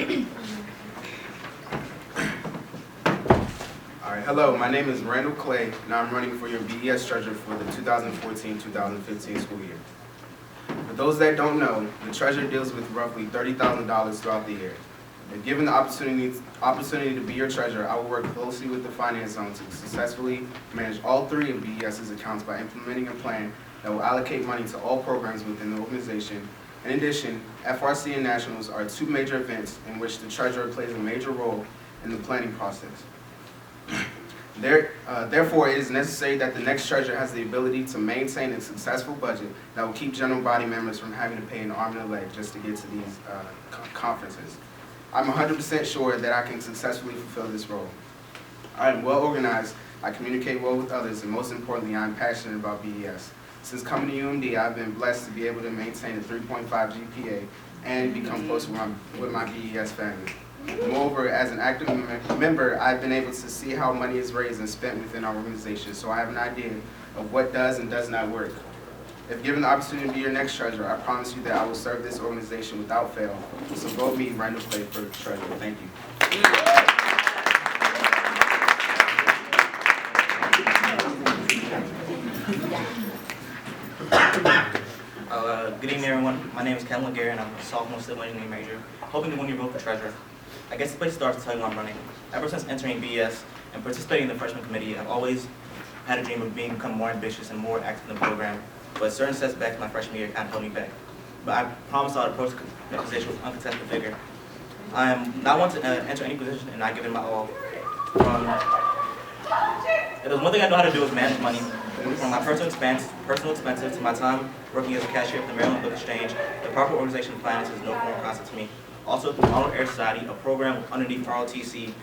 All right, hello, my name is Randall Clay, and I'm running for your BES treasurer for the 2014-2015 school year. For those that don't know, the treasurer deals with roughly $30,000 throughout the year. If given the opportunity to be your treasurer, I will work closely with the finance zone to successfully manage all three of BES's accounts by implementing a plan that will allocate money to all programs within the organization. In addition, FRC and Nationals are two major events in which the treasurer plays a major role in the planning process. Therefore, it is necessary that the next treasurer has the ability to maintain a successful budget that will keep general body members from having to pay an arm and a leg just to get to these conferences. I'm 100% sure that I can successfully fulfill this role. I am well organized, I communicate well with others, and most importantly, I am passionate about BES. Since coming to UMD, I've been blessed to be able to maintain a 3.5 GPA and become close with my BES family. Moreover, as an active member, I've been able to see how money is raised and spent within our organization, so I have an idea of what does and does not work. If given the opportunity to be your next treasurer, I promise you that I will serve this organization without fail. So vote me, Randall Clay, for treasurer. Thank you. Good evening, everyone. My name is Kevin Laguerre, and I'm a sophomore civil engineering major, hoping to win your vote for treasurer. I guess the place starts to tell you why I'm running. Ever since entering BES and participating in the freshman committee, I've always had a dream of becoming more ambitious and more active in the program, but certain setbacks my freshman year kind of held me back. But I promise I'll approach the position with uncontested vigor. I am not one to enter any position and not give it my all. If there's one thing I know how to do is manage money. From my personal expenses to my time working as a cashier at the Maryland Book Exchange, the proper organization of finances is no foreign concept to me. Also, through Arnold Air Society, a program underneath ROTC,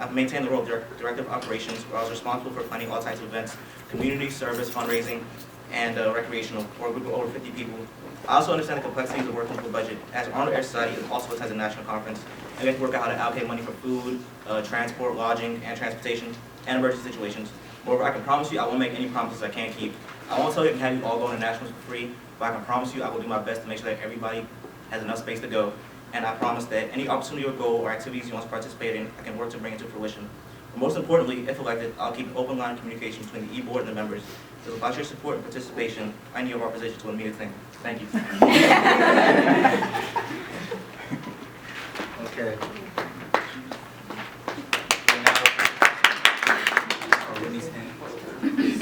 I've maintained the role of Director of Operations, where I was responsible for planning all types of events, community service, fundraising, and recreational for a group of over 50 people. I also understand the complexities of working with a budget, as Arnold Air Society also has a national conference, and we have to work out how to allocate money for food, transport, lodging, and transportation, and emergency situations. Moreover, I can promise you I won't make any promises I can't keep. I won't tell you I can have you all go to nationals for free, but I can promise you I will do my best to make sure that everybody has enough space to go. And I promise that any opportunity or goal or activities you want to participate in, I can work to bring it to fruition. But most importantly, if elected, I'll keep an open line of communication between the E-Board and the members. So without your support and participation, any of our positions will mean a thing. Thank you. Okay.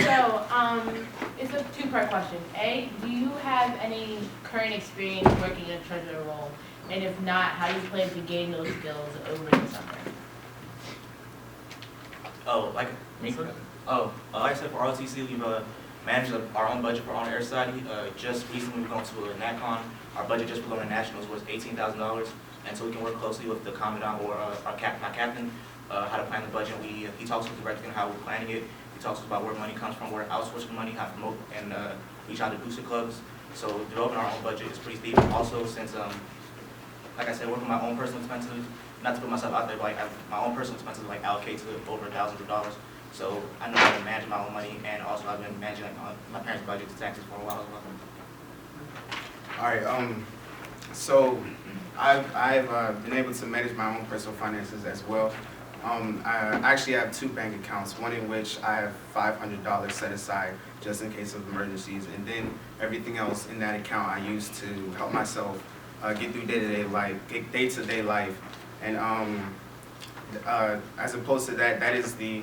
So, it's a two-part question. A, do you have any current experience working a treasurer role? And if not, how do you plan to gain those skills over the summer? Like I said, for ROTC, we've managed our own budget for Arnold Air Society. Just recently we've gone to a NatCon. Our budget just for going to nationals was $18,000. And so we can work closely with the commandant or my captain, how to plan the budget. He talks with the director on how we're planning it. He talks about where money comes from, where outsourcing money, how to promote and reach out to booster clubs. So developing our own budget is pretty steep. Also, since like I said, working my own personal expenses, not to put myself out there, but like my own personal expenses like allocate to over thousands of dollars. So I know how to manage my own money, and also I've been managing my parents' budget to taxes for a while as well. All right. So I've been able to manage my own personal finances as well. I actually have two bank accounts, one in which I have $500 set aside just in case of emergencies, and then everything else in that account I use to help myself get through day-to-day life. And as opposed to that, that is the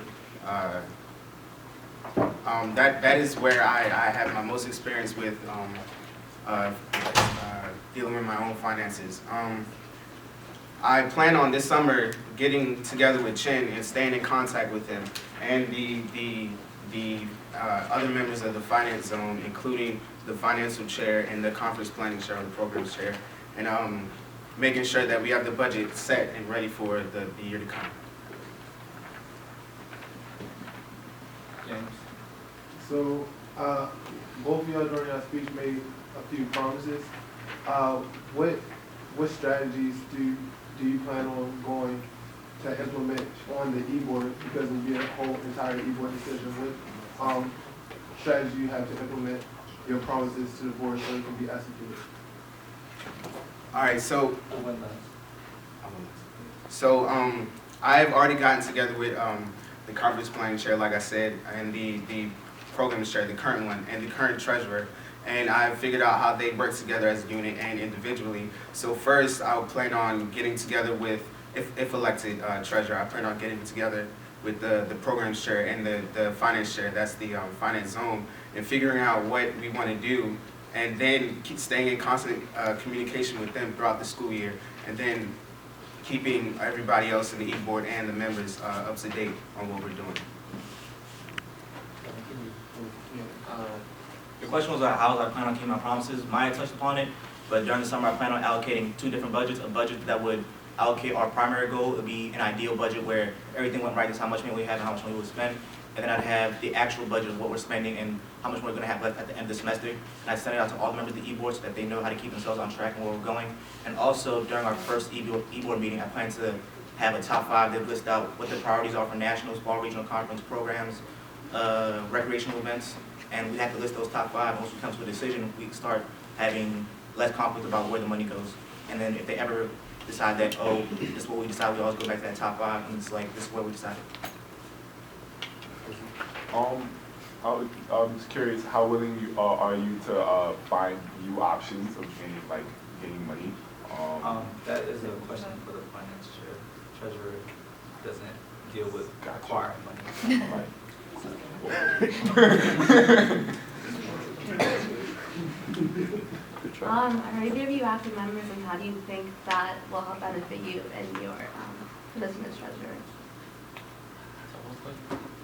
that is where I have my most experience with dealing with my own finances. I plan on this summer getting together with Chin and staying in contact with him and the other members of the finance zone, including the financial chair and the conference planning chair or the programs chair, and making sure that we have the budget set and ready for the year to come. James. So, both of y'all during your speech made a few promises. What strategies do you plan on going to implement on the e-board, because it'll be a whole entire e-board decision? What strategy you have to implement your promises to the board so it can be executed? All right, so So I've already gotten together with the conference planning chair, like I said, and the programs chair, the current one, and the current treasurer. And I've figured out how they work together as a unit and individually. So first, I'll plan on getting together with, if elected treasurer, I plan on getting together with the programs chair and the finance chair, that's the finance zone, and figuring out what we want to do, and then keep staying in constant communication with them throughout the school year, and then keeping everybody else in the e-board and the members up to date on what we're doing. Your question was how I plan on keeping my promises. Maya touched upon it, but during the summer I plan on allocating 2 different budgets. A budget that would allocate our primary goal. It would be an ideal budget where everything went right, is how much money we have and how much money we would spend. And then I'd have the actual budget of what we're spending and how much we're going to have left at the end of the semester. And I'd send it out to all the members of the e-board so that they know how to keep themselves on track and where we're going. And also during our first e-board meeting, I plan to have a top 5 that list out what the priorities are for nationals, fall regional conference programs, recreational events. And we have to list those top 5. Once we come to a decision, we can start having less conflict about where the money goes. And then if they ever decide that, oh, this is what we decided, we always go back to that top 5, and it's like, this is where we decided. I'm just curious, how willing are you to find new options of getting money? That is a question for the finance chair. Treasurer doesn't deal with acquiring money. All right. Are either of you active members, and how do you think that will help benefit you in your position as treasurer?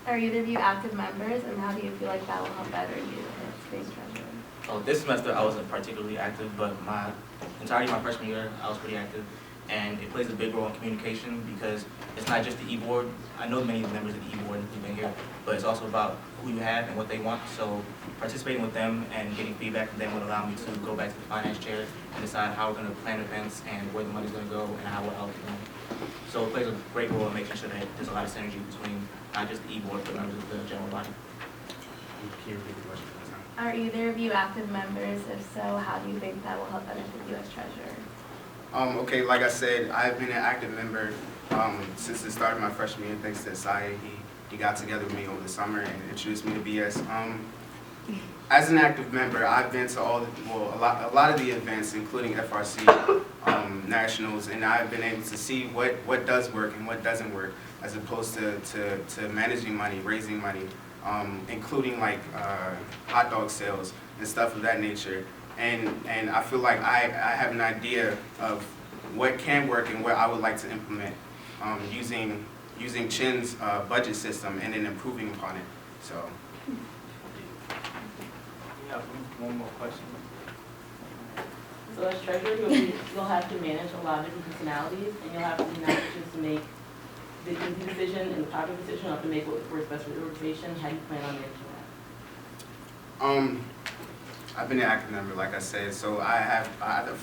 Are either of you active members, and how do you feel like that will help better you as being treasurer? Oh, this semester I wasn't particularly active, but my entirety of my freshman year I was pretty active, and it plays a big role in communication because it's not just the e-board. I know many of the members of the e-board who've been here, but it's also about who you have and what they want. So participating with them and getting feedback from them would allow me to go back to the finance chair and decide how we're going to plan events and where the money's going to go and how we'll allocate money. So it plays a great role in making sure that there's a lot of synergy between not just the e-board but members of the general body. Can you repeat the question? Are either of you active members? If so, how do you think that will help benefit you as treasurer? Okay, like I said, I've been an active member since the start of my freshman year, thanks to Saya. He got together with me over the summer and introduced me to BS. As an active member, I've been to a lot of the events, including FRC, nationals, and I've been able to see what does work and what doesn't work, as opposed to managing money, raising money, including like hot dog sales and stuff of that nature. And I feel like I have an idea of what can work and what I would like to implement using Chin's budget system and then improving upon it. So. We have one more question. So as treasurer, you'll have to manage a lot of different personalities, and you'll have to be not just to make the easy decision and the popular decision. You'll have to make what works best for the organization. How do you plan on managing that? I've been an active member, like I said, so I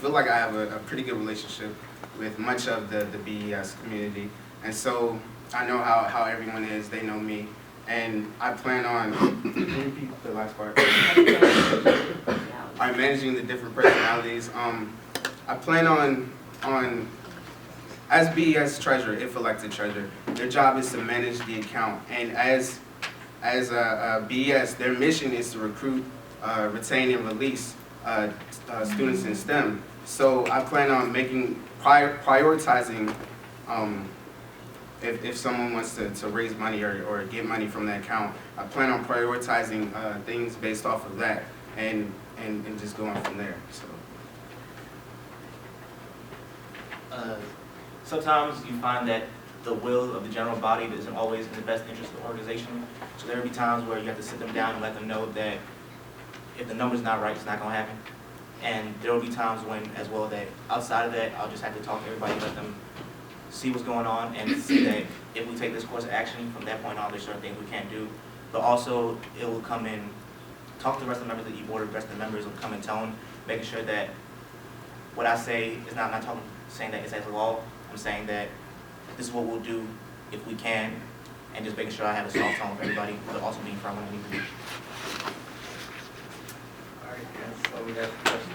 feel like I have a pretty good relationship with much of the BES community, and so I know how everyone is. They know me, and I plan on. Can you repeat the last part? I'm managing the different personalities. I plan on as BES treasurer, if elected treasurer, their job is to manage the account, and as BES, their mission is to recruit, retain, and release students in STEM. So I plan on prioritizing if someone wants to raise money or get money from that account. I plan on prioritizing things based off of that and just going from there. So. Sometimes you find that the will of the general body isn't always in the best interest of the organization. So there will be times where you have to sit them down and let them know that if the number's not right, it's not going to happen. And there will be times when, as well, that outside of that, I'll just have to talk to everybody, let them see what's going on, and see that if we take this course of action, from that point on, there's certain things we can't do. But also, it will come in, talk to the rest of the members of the e-board, the rest of the members will come in tone, making sure that what I say is not, I'm not saying that it's as a law. I'm saying that this is what we'll do if we can, and just making sure I have a soft tone with everybody, but also being firm when I need to be. All right, so we have questions